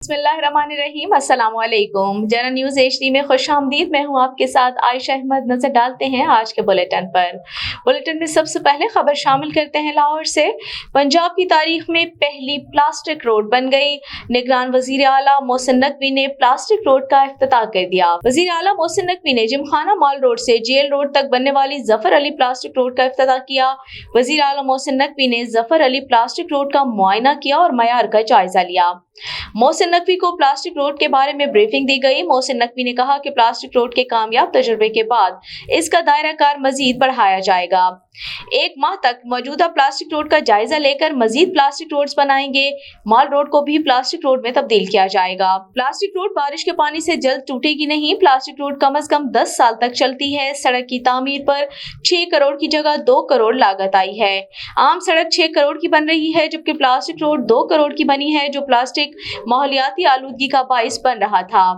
बिस्मिल्लाहिर्रहमानिर्रहीम, अस्सलाम वालेकुम। जर्नल न्यूज़ HD में खुशामदीद। मैं हूं आपके साथ आयशा अहमद। नजर डालते हैं आज के बुलेटिन पर। बुलेटिन में सबसे पहले खबर शामिल करते हैं लाहौर से। पंजाब की तारीख में पहली प्लास्टिक रोड बन गई। निगरान वजीर आला मोहसिन नकवी ने प्लास्टिक रोड का इफ्तिताह कर दिया। वजीर आला मोहसिन नकवी ने जिमखाना मॉल रोड से जेल रोड तक बनने वाली जफर अली प्लास्टिक रोड का इफ्तिताह किया। वजीर आला मोहसिन नकवी ने जफर अली प्लास्टिक रोड का मुआयना किया और मयार का जायजा लिया। मोहसिन नकवी को प्लास्टिक रोड के बारे में ब्रीफिंग दी गई। मोहसिन नकवी ने कहा कि प्लास्टिक रोड के कामयाब तजुर्बे के बाद इसका दायरा कार मजीद बढ़ाया जाएगा। 1 माह तक मौजूदा प्लास्टिक रोड का जायजा लेकर मजीद प्लास्टिक रोड्स बनाएंगे। मॉल रोड को भी प्लास्टिक रोड में तब्दील किया जाएगा। प्लास्टिक रोड बारिश के पानी से जल्द टूटेगी नहीं। प्लास्टिक रोड कम से कम 10 साल तक चलती है। सड़क की तामीर पर 6 करोड़ की जगह 2 करोड़ लागत आई है। आम सड़क 6 करोड़ की बन रही है, जबकि प्लास्टिक रोड 2 करोड़ की बनी है, जो प्लास्टिक माहौलियाती आलूदगी का बाइस बन रहा था।